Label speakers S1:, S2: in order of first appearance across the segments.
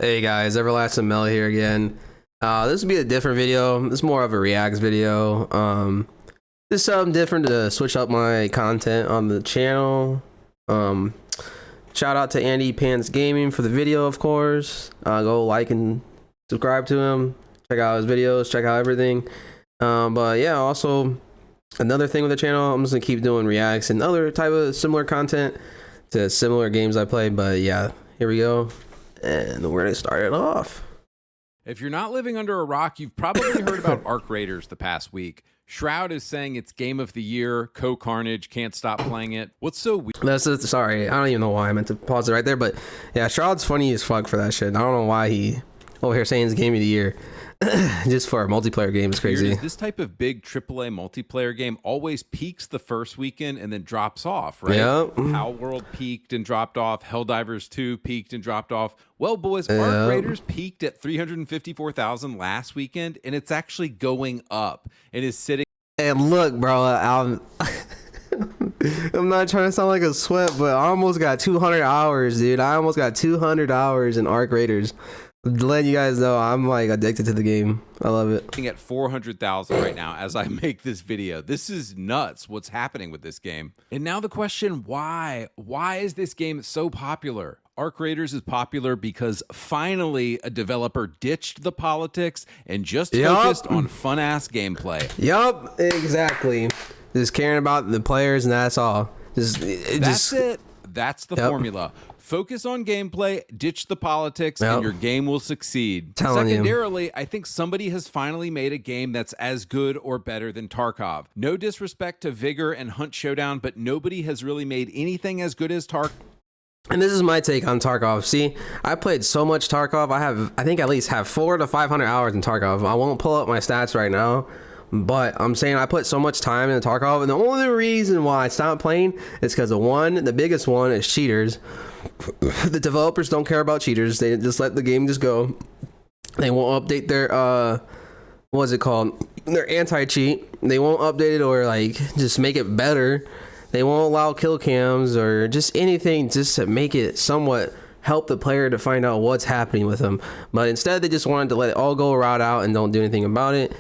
S1: Hey guys, Everlasting Mel here again. This will be a different video. This is more of a reacts video. Just something different to switch up my content on the channel. Shout out to Andy Pants Gaming for the video, of course. Go like and subscribe to him. Check out his videos. Check out everything. But yeah, also another thing with the channel, I'm just gonna keep doing reacts and other type of similar content to similar games I play. But yeah, here we go. And we're gonna start it off.
S2: If you're not living under a rock, you've probably heard about Arc Raiders the past week. Shroud is saying it's game of the year. Co-Carnage can't stop playing it. What's so weird?
S1: Sorry, I don't even know why I meant to pause it right there, but yeah, Shroud's funny as fuck for that shit. I don't know why he over here saying it's game of the year. Just for a multiplayer game is crazy.
S2: This type of big AAA multiplayer game always peaks the first weekend and then drops off, right?
S1: Yep.
S2: Power World peaked and dropped off. Helldivers 2 peaked and dropped off. Well, boys, Arc Raiders peaked at 354,000 last weekend, and it's actually going up. It is sitting.
S1: And look, bro, I'm not trying to sound like a sweat, but I almost got 200 hours, dude. I almost got 200 hours in Arc Raiders. Letting you guys know I'm like addicted to the game. I love it.
S2: At 400,000 right now as I make this video. This is nuts what's happening with this game. And now the question, why? Why is this game so popular? Arc Raiders is popular because finally a developer ditched the politics and just focused on fun-ass gameplay.
S1: Yup, exactly. Just caring about the players and that's all. That's
S2: it. That's the formula. Focus on gameplay, ditch the politics, and your game will succeed. Secondarily, I think somebody has finally made a game that's as good or better than Tarkov. No disrespect to Vigor and Hunt Showdown, but nobody has really made anything as good as Tarkov.
S1: And this is my take on Tarkov. See, I played so much Tarkov. I think at least have 400 to 500 hours in Tarkov. I won't pull up my stats right now, but I'm saying I put so much time in Tarkov, and the only reason why I stopped playing is because of one, the biggest one is cheaters. The developers don't care about cheaters. They just let the game just go. They won't update their what is it called? Their anti-cheat. They won't update it or like just make it better. They won't allow kill cams or just anything just to make it somewhat help the player to find out what's happening with them. But instead they just wanted to let it all go right out and don't do anything about it.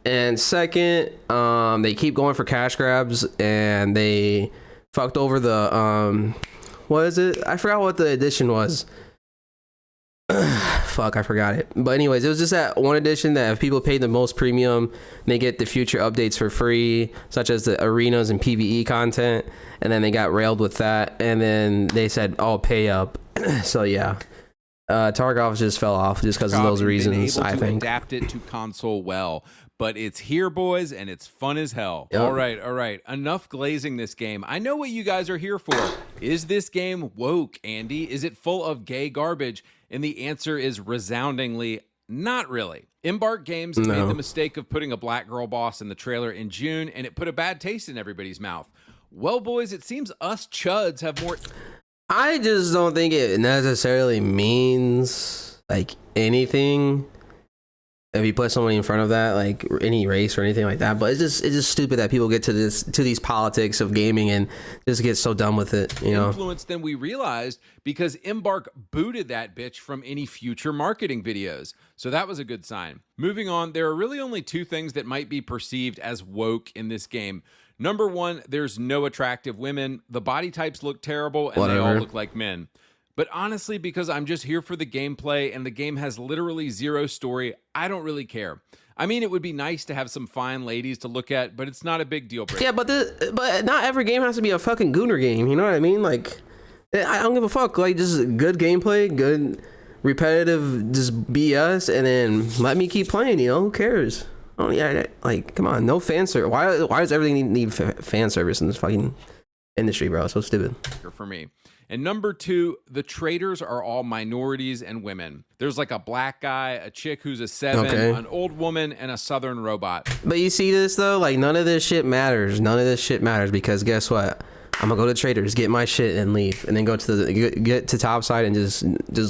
S1: And second, they keep going for cash grabs and they fucked over the what is it? I forgot what the edition was. Fuck, I forgot it. But anyways, it was just that one edition that if people pay the most premium, they get the future updates for free, such as the arenas and PvE content. And then they got railed with that. And then they said, "Oh, pay up." So yeah, Tarkov just fell off just because of those reasons. I think
S2: adapt it to console well. But it's here, boys, and it's fun as hell. Yep. All right. Enough glazing this game. I know what you guys are here for. Is this game woke, Andy? Is it full of gay garbage? And the answer is resoundingly not really. Embark Games made the mistake of putting a black girl boss in the trailer in June, and it put a bad taste in everybody's mouth. Well, boys, it seems us chuds have more...
S1: I just don't think it necessarily means like anything if you put someone in front of that, like any race or anything like that. But it's just stupid that people get to these politics of gaming and just get so dumb with it, you know.
S2: Influence than we realized because Embark booted that bitch from any future marketing videos. So that was a good sign. Moving on, there are really only two things that might be perceived as woke in this game. Number one, there's no attractive women. The body types look terrible and they all look like men. But honestly, because I'm just here for the gameplay and the game has literally zero story, I don't really care. I mean, it would be nice to have some fine ladies to look at, but it's not a big deal breaker.
S1: Yeah, but not every game has to be a fucking gooner game. You know what I mean? Like, I don't give a fuck. Like, just good gameplay, good repetitive, just BS, and then let me keep playing. You know, who cares? Oh yeah, like come on, no fan service. Why does everything need fan service in this fucking industry, bro? It's so stupid.
S2: For me. And number two, the traders are all minorities and women. There's like a black guy, a chick who's a 7, an old woman, and a southern robot.
S1: But you see this though, like none of this shit matters. None of this shit matters because guess what? I'm gonna go to traders, get my shit, and leave, and then go to get to topside and just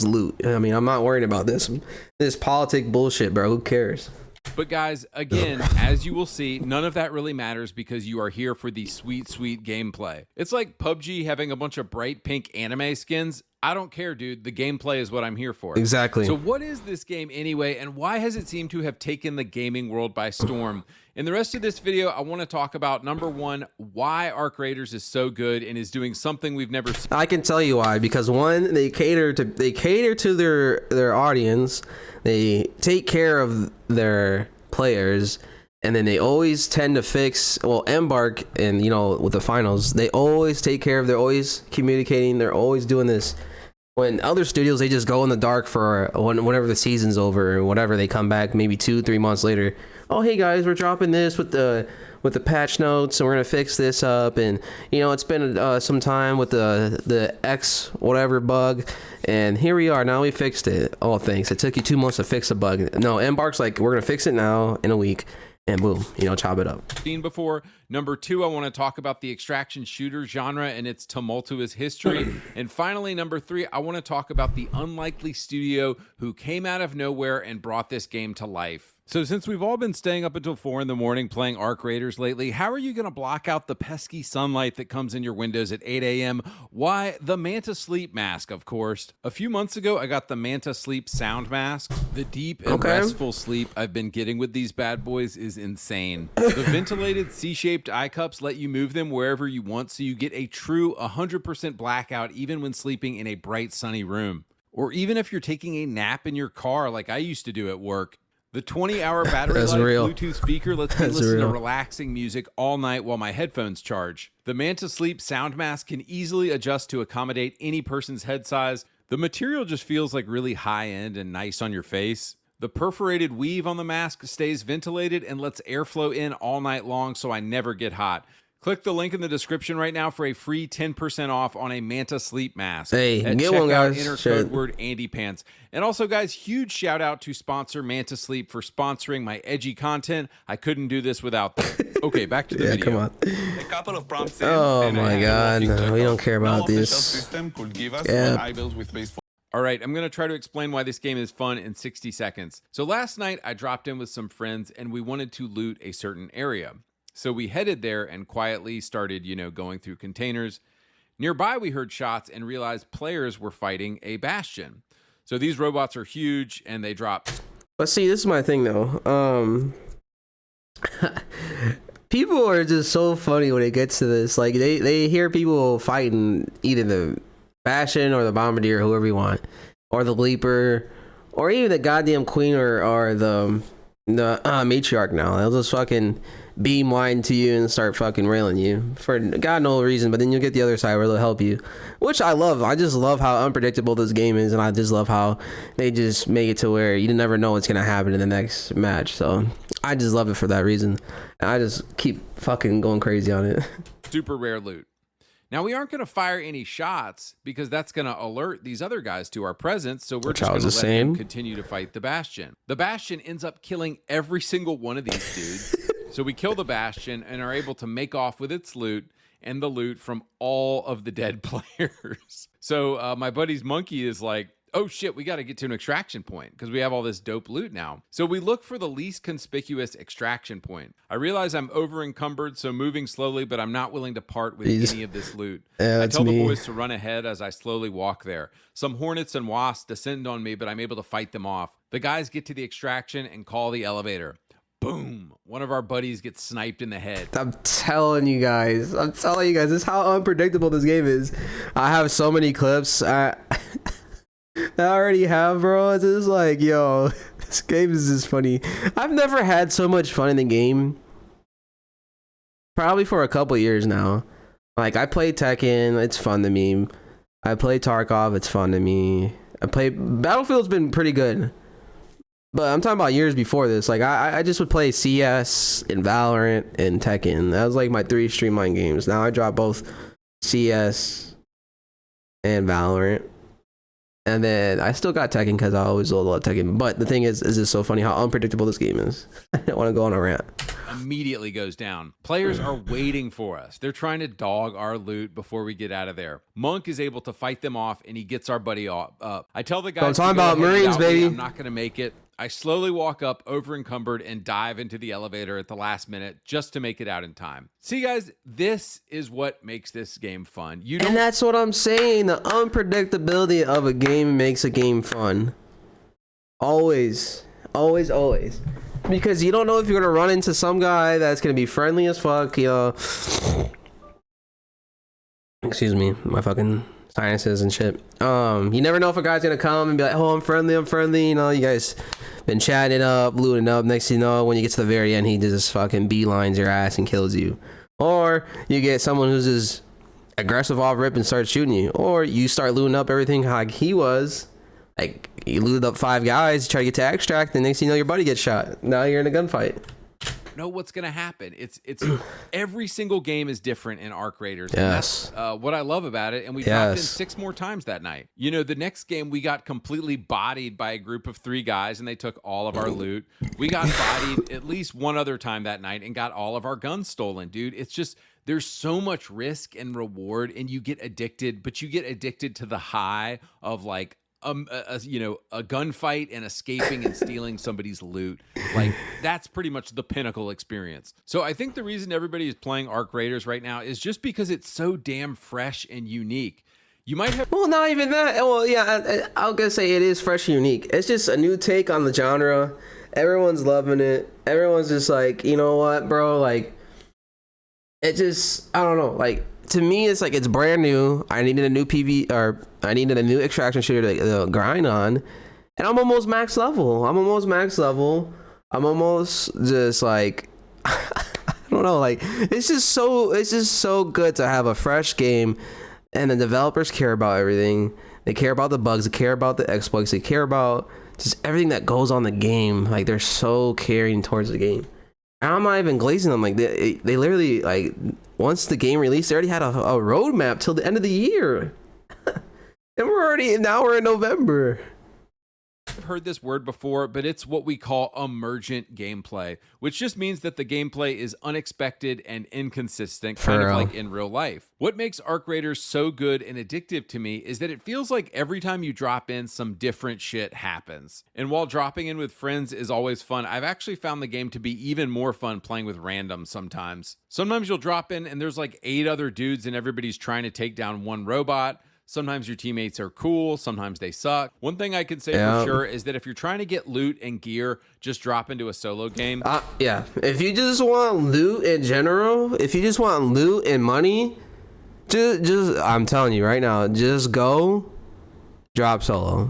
S1: loot. I mean, I'm not worried about this politic bullshit, bro. Who cares?
S2: But guys, again, as you will see, none of that really matters because you are here for the sweet, sweet gameplay. It's like PUBG having a bunch of bright pink anime skins. I don't care, dude. The gameplay is what I'm here for.
S1: Exactly.
S2: So what is this game anyway, and why has it seemed to have taken the gaming world by storm? In the rest of this video, I want to talk about, number one, why Arc Raiders is so good and is doing something we've never seen.
S1: I can tell you why, because one, they cater to their audience. They take care of their players, and then they always tend to fix, well, Embark and, you know, with the finals, they always take care of, they're always communicating, they're always doing this. When other studios, they just go in the dark for whenever the season's over or whatever, they come back maybe 2-3 months later. Oh, hey guys, we're dropping this with the patch notes, and we're gonna fix this up, and you know, it's been some time with the X whatever bug, and here we are, now we fixed it. Oh, thanks, it took you 2 months to fix a bug. No, Embark's like, we're gonna fix it now in a week, and boom, you know, chop it up.
S2: Seen before. Number two, I want to talk about the extraction shooter genre and its tumultuous history. And finally, number three, I want to talk about the unlikely studio who came out of nowhere and brought this game to life. So since we've all been staying up until 4 in the morning playing Arc Raiders lately, how are you going to block out the pesky sunlight that comes in your windows at 8 a.m.? Why, the Manta Sleep mask, of course. A few months ago, I got the Manta Sleep sound mask. The deep and restful sleep I've been getting with these bad boys is insane. The ventilated C-shaped eye cups let you move them wherever you want, so you get a true 100% blackout even when sleeping in a bright, sunny room. Or even if you're taking a nap in your car like I used to do at work. The 20-hour battery life Bluetooth speaker lets me listen to relaxing music all night while my headphones charge. The Manta Sleep sound mask can easily adjust to accommodate any person's head size. The material just feels like really high-end and nice on your face. The perforated weave on the mask stays ventilated and lets airflow in all night long, so I never get hot. Click the link in the description right now for a free 10% off on a Manta Sleep mask.
S1: Hey,
S2: at
S1: get
S2: checkout,
S1: one, guys.
S2: Enter code word AndyPants. And also, guys, huge shout out to sponsor Manta Sleep for sponsoring my edgy content. I couldn't do this without them. Okay, back to the video.
S1: Come on.
S3: A couple of prompts
S1: Oh my God, no, we don't care about this.
S3: System could give us with baseball.
S2: All right, I'm going to try to explain why this game is fun in 60 seconds. So last night, I dropped in with some friends, and we wanted to loot a certain area. So we headed there and quietly started, going through containers. Nearby, we heard shots and realized players were fighting a Bastion. So these robots are huge, and they drop.
S1: But see, this is my thing, though. People are just so funny when it gets to this. Like, they hear people fighting either the Bastion or the Bombardier, whoever you want, or the Leaper, or even the goddamn Queen or the Matriarch now. They'll just fucking beam line to you and start fucking railing you for God no reason, but then you'll get the other side where they'll help you, which I love. I just love how unpredictable this game is, and I just love how they just make it to where you never know what's gonna happen in the next match. So I just love it for that reason, and I just keep fucking going crazy on it.
S2: Super rare loot. Now, we aren't going to fire any shots because that's going to alert these other guys to our presence, so we're just going to let them continue to fight the Bastion. The Bastion ends up killing every single one of these dudes. So we kill the Bastion and are able to make off with its loot and the loot from all of the dead players. So my buddy's monkey is like, oh shit, we got to get to an extraction point because we have all this dope loot now. So we look for the least conspicuous extraction point. I realize I'm over encumbered, so moving slowly, but I'm not willing to part with any of this loot. I tell the boys to run ahead as I slowly walk there. Some hornets and wasps descend on me, but I'm able to fight them off. The guys get to the extraction and call the elevator. Boom! One of our buddies gets sniped in the head.
S1: I'm telling you guys, this is how unpredictable this game is. I have so many clips that I already have, bro. It's just like, yo, this game is just funny. I've never had so much fun in the game. Probably for a couple years now. Like, I play Tekken, it's fun to me. I play Tarkov, it's fun to me. Battlefield's been pretty good. But I'm talking about years before this. Like, I just would play CS and Valorant and Tekken. That was like my 3 streamline games. Now I drop both CS and Valorant. And then I still got Tekken because I always love Tekken. But the thing is it's so funny how unpredictable this game is. I don't want to go on a rant.
S2: Immediately goes down. Players are waiting for us. They're trying to dog our loot before we get out of there. Monk is able to fight them off, and he gets our buddy up. I tell the guys,
S1: I'm talking about Marines, baby.
S2: I'm not going to make it. I slowly walk up over encumbered and dive into the elevator at the last minute just to make it out in time. See, guys, this is what makes this game fun.
S1: And that's what I'm saying. The unpredictability of a game makes a game fun. Always. Always, always. Because you don't know if you're going to run into some guy that's going to be friendly as fuck, you know. Excuse me, my fucking sinuses and shit. You never know if a guy's gonna come and be like, oh, I'm friendly, you know, you guys been chatting up, looting up, next thing you know, when you get to the very end, he just fucking beelines your ass and kills you. Or you get someone who's just aggressive off rip and starts shooting you. Or you start looting up everything like he was. Like, you looted up 5 guys, try to get to extract, and next thing you know, your buddy gets shot. Now you're in a gunfight.
S2: Know what's gonna happen. It's every single game is different in Arc Raiders.
S1: Yes.
S2: And that's what I love about it. And we dropped in 6 more times that night. You know, the next game we got completely bodied by a group of 3 guys, and they took all of our loot. We got bodied at least one other time that night and got all of our guns stolen, dude. It's just, there's so much risk and reward, and you get addicted, but you get addicted to the high of like a gunfight and escaping and stealing somebody's loot. Like, that's pretty much the pinnacle experience. So I think the reason everybody is playing Arc Raiders right now is just because it's so damn fresh and unique. You might have...
S1: Well, not even that. Well, yeah, I'll gonna say it is fresh and unique. It's just a new take on the genre. Everyone's loving it. Everyone's just like, you know what, bro? Like, it just, I don't know. Like, to me, it's like, it's brand new. I needed a new PV, or I needed a new extraction shooter to grind on. And I'm almost max level. I'm almost just like, I don't know. Like, it's just so good to have a fresh game. And the developers care about everything. They care about the bugs. They care about the exploits. They care about just everything that goes on the game. Like, they're so caring towards the game. And I'm not even glazing them. Like, they literally, like, once the game released, they already had a roadmap till the end of the year. And now we're in November.
S2: I've heard this word before, but it's what we call emergent gameplay, which just means that the gameplay is unexpected and inconsistent, kind of like in real life. What makes Arc Raiders so good and addictive to me is that it feels like every time you drop in, some different shit happens. And while dropping in with friends is always fun, I've actually found the game to be even more fun playing with randoms sometimes. Sometimes you'll drop in and there's like 8 other dudes and everybody's trying to take down one robot. Sometimes your teammates are cool, sometimes they suck. One thing I can say for sure is that if you're trying to get loot and gear, just drop into a solo game.
S1: Yeah, if you just want loot in general, if you just want loot and money, just I'm telling you right now, just go drop solo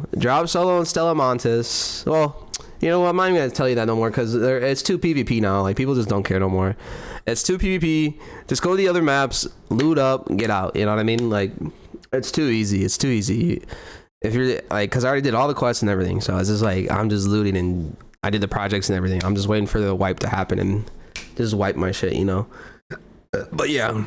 S1: in Stella Montes. Well, you know what, I'm not even gonna tell you that no more, because it's 2 PvP now. Like, people just don't care no more. It's 2 PvP. Just go to the other maps, loot up, get out. You know what I mean? Like, it's too easy. If you're like, because I already did all the quests and everything, so it's just like, I'm just looting and I did the projects and everything. I'm just waiting for the wipe to happen and just wipe my shit, you know. But yeah,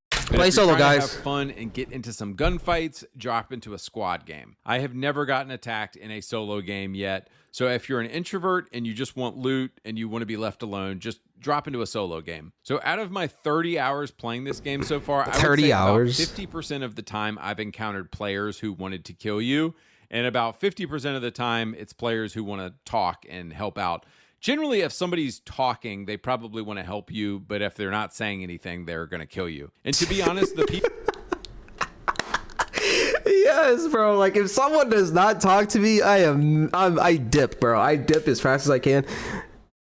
S1: play solo, guys.
S2: Have fun and get into some gunfights. Drop into a squad game. I have never gotten attacked in a solo game yet. So if you're an introvert and you just want loot and you want to be left alone, just drop into a solo game. So out of my 30 hours playing this game so far, I would say about 50% of the time I've encountered players who wanted to kill you. And about 50% of the time, it's players who want to talk and help out. Generally, if somebody's talking, they probably want to help you. But if they're not saying anything, they're going to kill you. And to be honest, the people...
S1: Yes, bro. Like, if someone does not talk to me, I dip, bro. I dip as fast as I can.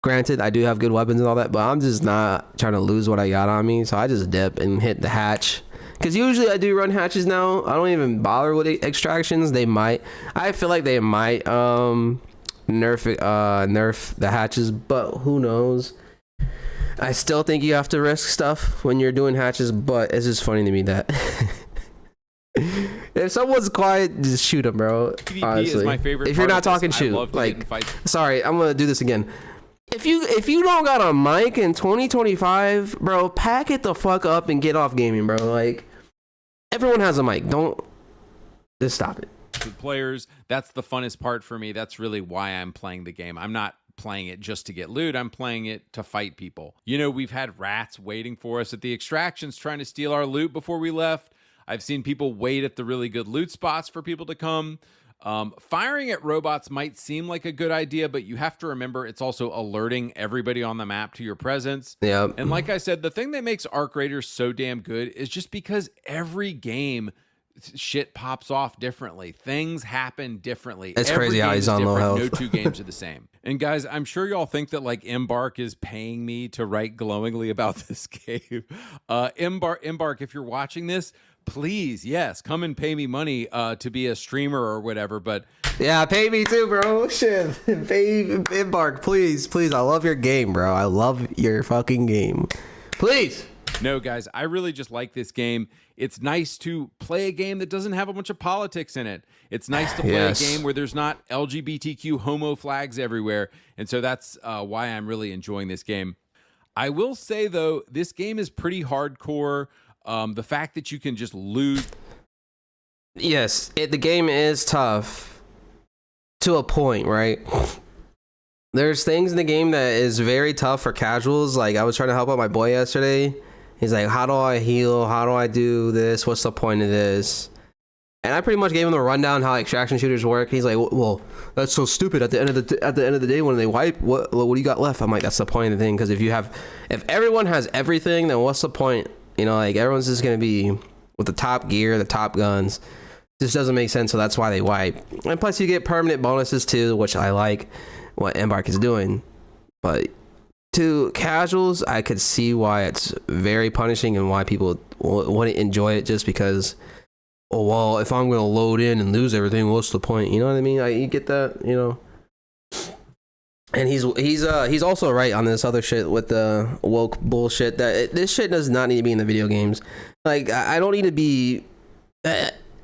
S1: Granted, I do have good weapons and all that, but I'm just not trying to lose what I got on me. So I just dip and hit the hatch. Because usually I do run hatches now. I don't even bother with extractions. I feel like they might nerf the hatches, but who knows? I still think you have to risk stuff when you're doing hatches, but it's just funny to me that if someone's quiet, just shoot them, bro.
S2: PvP
S1: honestly,
S2: is my favorite.
S1: If you're not talking, shoot. Like, sorry, I'm gonna do this again. If you don't got a mic in 2025, bro, pack it the fuck up and get off gaming, bro. Like, everyone has a mic. Don't just stop it.
S2: With players, that's the funnest part for me. That's really why I'm playing the game. I'm not playing it just to get loot. I'm playing it to fight people. You know, we've had rats waiting for us at the extractions trying to steal our loot before we left. I've seen people wait at the really good loot spots for people to come. Firing at robots might seem like a good idea, but you have to remember it's also alerting everybody on the map to your presence.
S1: Yep.
S2: And like I said, the thing that makes Arc Raiders so damn good is just because every game shit pops off differently. Things happen differently.
S1: It's
S2: Every
S1: crazy how
S2: game
S1: he's
S2: is
S1: on low
S2: different.
S1: health.
S2: No two games are the same. And guys, I'm sure y'all think that like Embark is paying me to write glowingly about this game. Embark, if you're watching this, please, yes, come and pay me money to be a streamer or whatever. But
S1: yeah, pay me too, bro. Shit, pay Embark, please. I love your game, bro. I love your fucking game. Please.
S2: No, guys, I really just like this game. It's nice to play a game that doesn't have a bunch of politics in it. It's nice to play a game where there's not LGBTQ homo flags everywhere. And so that's why I'm really enjoying this game. I will say, though, this game is pretty hardcore. The fact that you can just lose.
S1: Yes, the game is tough to a point, right? There's things in the game that is very tough for casuals. Like, I was trying to help out my boy yesterday. He's like, how do I heal? How do I do this? What's the point of this? And I pretty much gave him the rundown how extraction shooters work. He's like, well, that's so stupid. At the end of the day, when they wipe, what do you got left? I'm like, that's the point of the thing. Because if everyone has everything, then what's the point? You know, like everyone's just gonna be with the top gear, the top guns. This doesn't make sense. So that's why they wipe. And plus, you get permanent bonuses too, which I like what Embark is doing. But to casuals, I could see why it's very punishing and why people wouldn't enjoy it, just because, oh well, if I'm gonna load in and lose everything, what's the point? You know what I mean? You get that, you know. And he's also right on this other shit with the woke bullshit that this shit does not need to be in the video games. Like, I don't need to be.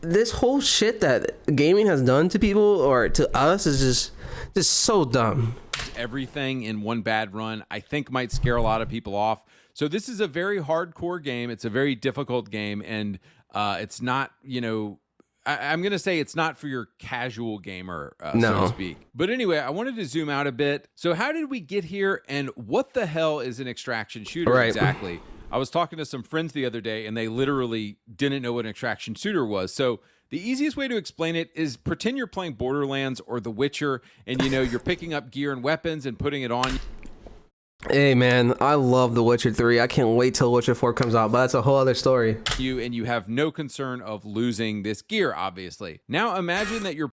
S1: This whole shit that gaming has done to people or to us is just so dumb.
S2: Everything in one bad run, I think, might scare a lot of people off. So this is a very hardcore game. It's a very difficult game, and it's not, you know, I'm going to say it's not for your casual gamer, so to speak. But anyway, I wanted to zoom out a bit. So how did we get here, and what the hell is an extraction shooter exactly? I was talking to some friends the other day, and they literally didn't know what an extraction shooter was. So the easiest way to explain it is pretend you're playing Borderlands or The Witcher, and you know you're picking up gear and weapons and putting it on.
S1: Hey man, I love The Witcher 3. I can't wait till Witcher 4 comes out, but that's a whole other story.
S2: You have no concern of losing this gear, obviously. Now imagine that your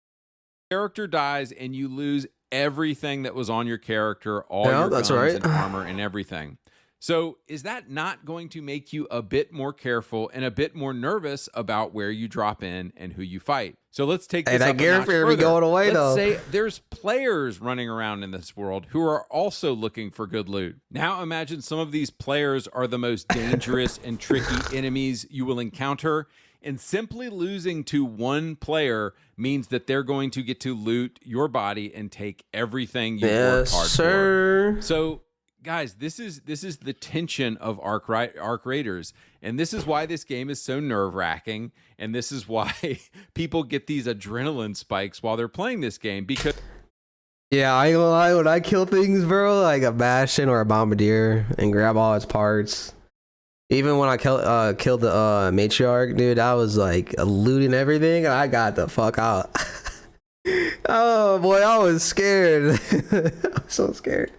S2: character dies and you lose everything that was on your character, all your guns and armor and everything. So is that not going to make you a bit more careful and a bit more nervous about where you drop in and who you fight? So let's take this up a notch further. Be going away, let's say there's players running around in this world who are also looking for good loot. Now imagine some of these players are the most dangerous and tricky enemies you will encounter. And simply losing to one player means that they're going to get to loot your body and take everything you've worked hard for. So guys, this is the tension of Arc Raiders, and this is why this game is so nerve-wracking, and this is why people get these adrenaline spikes while they're playing this game, because
S1: yeah, I ain't gonna lie, when I kill things, bro, like a Bastion or a Bombardier and grab all its parts. Even when I killed the Matriarch, dude, I was like looting everything, and I got the fuck out. Oh boy, I was scared. I'm so scared.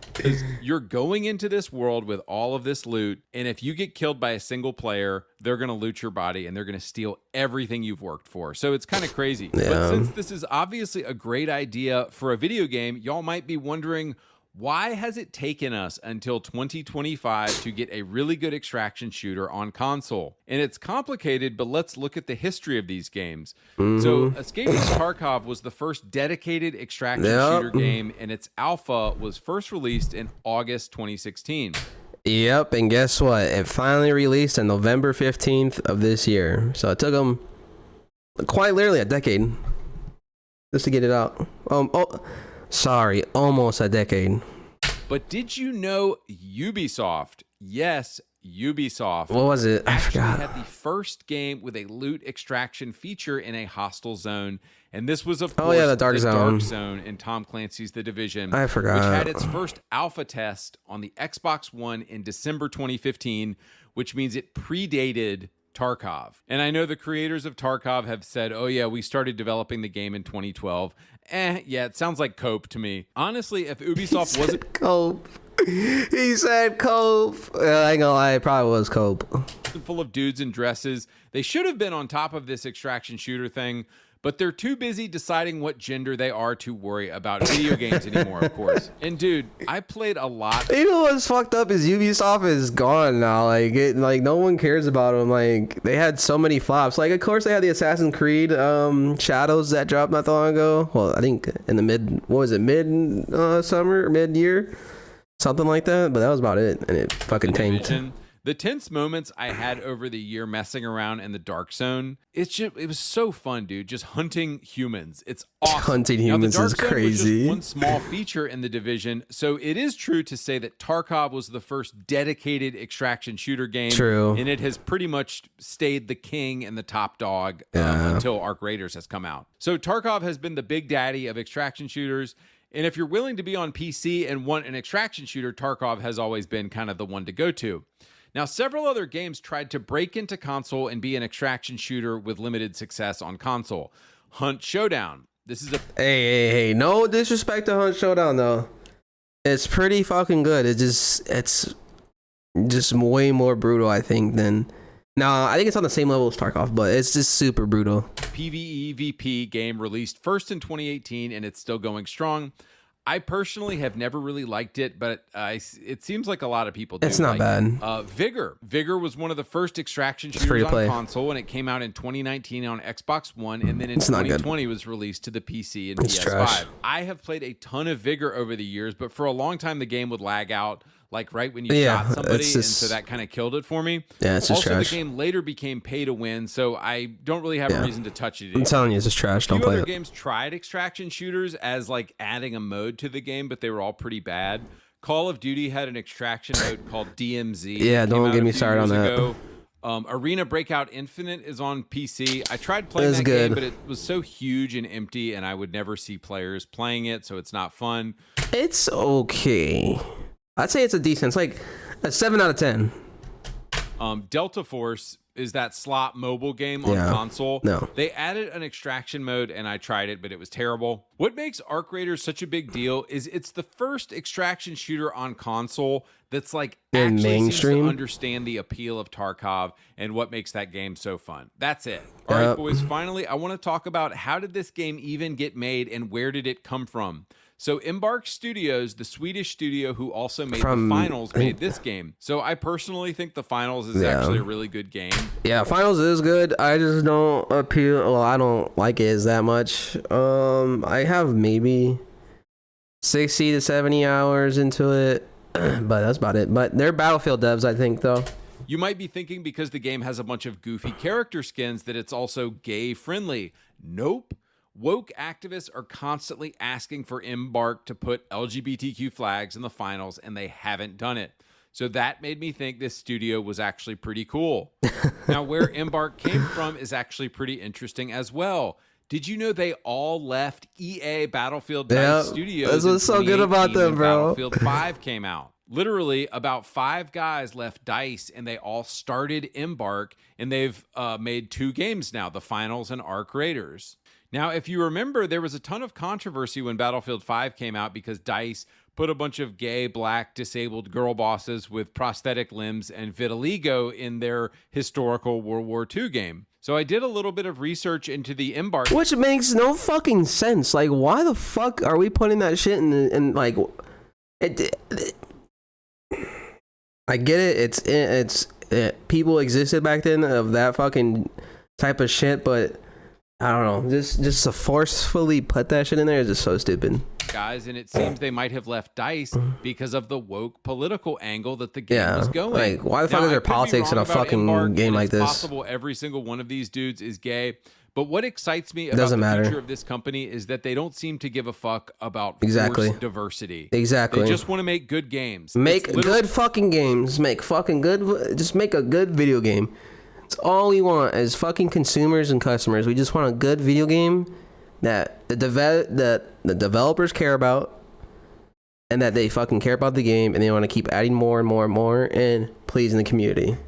S2: You're going into this world with all of this loot, and if you get killed by a single player, they're going to loot your body and they're going to steal everything you've worked for. So it's kind of crazy. Yeah. But since this is obviously a great idea for a video game, y'all might be wondering, why has it taken us until 2025 to get a really good extraction shooter on console? And it's complicated, but let's look at the history of these games. So Escaping Tarkov was the first dedicated extraction shooter game, and its alpha was first released in August 2016.
S1: Yep, and guess what? It finally released on November 15th of this year. So it took them quite literally a decade just to get it out. Almost a decade.
S2: But did you know Ubisoft, yes, Ubisoft,
S1: what was it? I forgot.
S2: Had the first game with a loot extraction feature in a hostile zone, and this was of course
S1: the Dark
S2: Zone in Tom Clancy's The Division.
S1: I forgot.
S2: Which had its first alpha test on the Xbox One in December 2015, which means it predated Tarkov. And I know the creators of Tarkov have said, oh yeah, we started developing the game in 2012. Yeah, it sounds like Cope to me. Honestly, if Ubisoft wasn't
S1: Cope. He said Cope. I ain't gonna lie, it probably was Cope.
S2: full of dudes in dresses, they should have been on top of this extraction shooter thing, but they're too busy deciding what gender they are to worry about video games anymore, of course. And dude, I played a lot.
S1: You know what's fucked up is Ubisoft is gone now. Like no one cares about them. Like they had so many flops. Like of course they had the Assassin's Creed Shadows that dropped not that long ago. Well, I think in the mid summer, mid year, something like that. But that was about it, and it fucking tanked.
S2: The tense moments I had over the year messing around in the Dark Zone, it was so fun, dude. Just hunting humans. It's awesome.
S1: Hunting humans is crazy.
S2: Was just one small feature in the Division, so it is true to say that Tarkov was the first dedicated extraction shooter game.
S1: True.
S2: And it has pretty much stayed the king and the top dog until Arc Raiders has come out. So Tarkov has been the big daddy of extraction shooters. And if you're willing to be on PC and want an extraction shooter, Tarkov has always been kind of the one to go to. Now, several other games tried to break into console and be an extraction shooter with limited success on console. Hunt Showdown. This is a...
S1: Hey. No disrespect to Hunt Showdown, though. It's pretty fucking good. It's just way more brutal, I think, than... No, I think it's on the same level as Tarkov, but it's just super brutal.
S2: PvEVP game released first in 2018, and it's still going strong. I personally have never really liked it, but it seems like a lot of people do.
S1: It's not bad.
S2: Vigor. Vigor was one of the first extraction shooters on console, and it came out in 2019 on Xbox One, and then in 2020 was released to the PC and PS5.
S1: Trash.
S2: I have played a ton of Vigor over the years, but for a long time the game would lag out, like right when you shot somebody, and so that kind of killed it for me.
S1: Yeah, it's just
S2: also,
S1: trash.
S2: the game later became pay to win, so I don't really have a reason to touch it anymore.
S1: I'm telling you, it's just trash. Don't play it.
S2: Other games tried extraction shooters as like adding a mode to the game, but they were all pretty bad. Call of Duty had an extraction mode called DMZ.
S1: Yeah, don't get me started on that.
S2: Arena Breakout Infinite is on PC. I tried playing that game, but it was so huge and empty, and I would never see players playing it, so it's not fun.
S1: It's okay. I'd say it's a decent. It's like a 7 out of 10.
S2: Delta Force is that slot mobile game on console.
S1: No.
S2: They added an extraction mode, and I tried it, but it was terrible. What makes Arc Raiders such a big deal is it's the first extraction shooter on console that's like actually
S1: mainstream.
S2: seems to understand the appeal of Tarkov and what makes that game so fun. That's it. All right, boys, finally, I want to talk about how did this game even get made and where did it come from? So Embark Studios, the Swedish studio who also made the Finals, made this game. So I personally think the Finals is actually a really good game.
S1: Yeah, Finals is good. I just don't I don't like it as that much. I have maybe 60 to 70 hours into it, but that's about it. But they're Battlefield devs, I think, though.
S2: You might be thinking because the game has a bunch of goofy character skins that it's also gay friendly. Nope. Woke activists are constantly asking for Embark to put LGBTQ flags in the Finals, and they haven't done it. So that made me think this studio was actually pretty cool. Now, where Embark came from is actually pretty interesting as well. Did you know they all left EA Battlefield DICE Studios?
S1: That's what's so good about them, bro.
S2: Battlefield 5 came out. Literally, about 5 guys left DICE, and they all started Embark, and they've made 2 games now, the Finals and Arc Raiders. Now, if you remember, there was a ton of controversy when Battlefield 5 came out because DICE put a bunch of gay, black, disabled girl bosses with prosthetic limbs and vitiligo in their historical World War II game. So I did a little bit of research into the Embark.
S1: Which makes no fucking sense. Like, why the fuck are we putting that shit in like... I get it. People existed back then of that fucking type of shit, but... I don't know. Just to forcefully put that shit in there is just so stupid.
S2: Guys, and it seems they might have left DICE because of the woke political angle that the game was going.
S1: Like, why the fuck is there politics in a fucking game like this?
S2: It's possible every single one of these dudes is gay. But what excites me about the future of this company is that they don't seem to give a fuck about forced diversity.
S1: Exactly.
S2: They just want to make good games.
S1: Make good fucking games. Just make a good video game. It's all we want as fucking consumers and customers. We just want a good video game that the developers care about, and that they fucking care about the game, and they want to keep adding more and more and more and pleasing the community. That's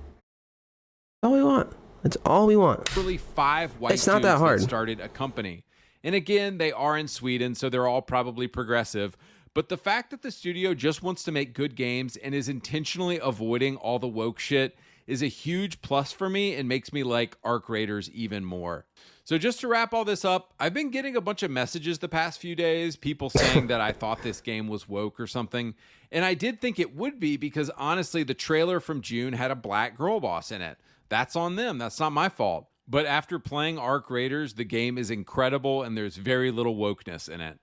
S1: all we want. That's all we want.
S2: Literally 5 white
S1: It's not
S2: dudes
S1: that hard.
S2: started a company. And again, they are in Sweden, so they're all probably progressive. But the fact that the studio just wants to make good games and is intentionally avoiding all the woke shit is a huge plus for me and makes me like Arc Raiders even more. So just to wrap all this up, I've been getting a bunch of messages the past few days, people saying that I thought this game was woke or something. And I did think it would be because honestly, the trailer from June had a black girl boss in it. That's on them. That's not my fault. But after playing Arc Raiders, the game is incredible and there's very little wokeness in it.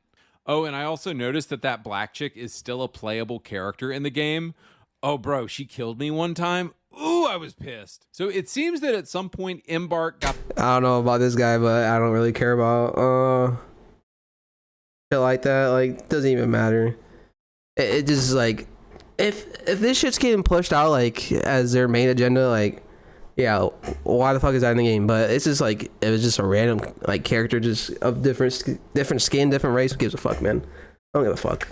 S2: Oh, and I also noticed that black chick is still a playable character in the game. Oh, bro, she killed me one time. Ooh, I was pissed. So it seems that at some point, Embark got...
S1: I don't know about this guy, but I don't really care about shit like that. Like, doesn't even matter. It just like, if this shit's getting pushed out like as their main agenda, like, yeah, why the fuck is that in the game? But it's just like, it was just a random like character just of different skin, different race. Who gives a fuck, man? I don't give a fuck.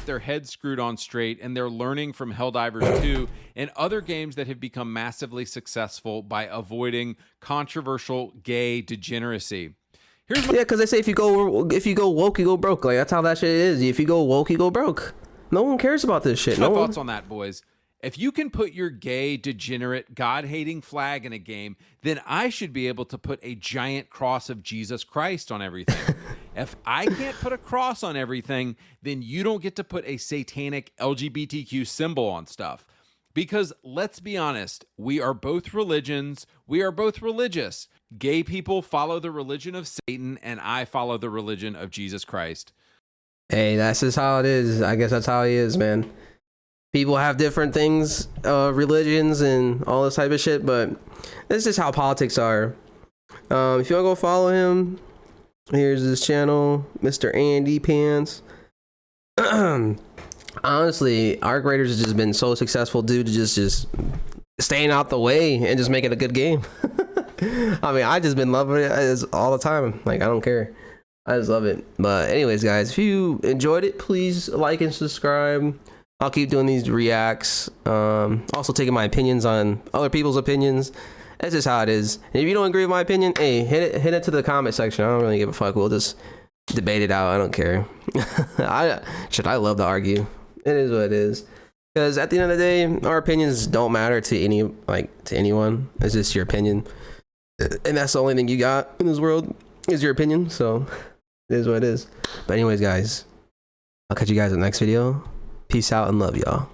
S2: Their heads screwed on straight, and they're learning from Helldivers 2 and other games that have become massively successful by avoiding controversial gay degeneracy. Here's my...
S1: Yeah, because they say if you go woke, you go broke. Like, that's how that shit is. If you go woke, you go broke. No one cares about this shit.
S2: My
S1: No
S2: thoughts
S1: one.
S2: on that, boys. If you can put your gay, degenerate, God-hating flag in a game, then I should be able to put a giant cross of Jesus Christ on everything. If I can't put a cross on everything, then you don't get to put a satanic LGBTQ symbol on stuff. Because let's be honest, we are both religions. We are both religious. Gay people follow the religion of Satan, and I follow the religion of Jesus Christ.
S1: Hey, that's just how it is. I guess that's how he is, man. People have different things, religions and all this type of shit, but this is how politics are. If you want to go follow him, here's his channel, Mr. Andy Pants. Honestly, Arc Raiders has just been so successful due to just staying out the way and just making a good game. I mean, I just been loving it all the time. Like, I don't care. I just love it. But anyways, guys, if you enjoyed it, please like and subscribe. I'll keep doing these reacts. Also taking my opinions on other people's opinions. That's just how it is. And if you don't agree with my opinion, hey, hit it to the comment section. I don't really give a fuck. We'll just debate it out. I don't care. I love to argue. It is what it is. Because at the end of the day, our opinions don't matter to anyone. It's just your opinion. And that's the only thing you got in this world is your opinion. So it is what it is. But anyways, guys, I'll catch you guys in the next video. Peace out and love y'all.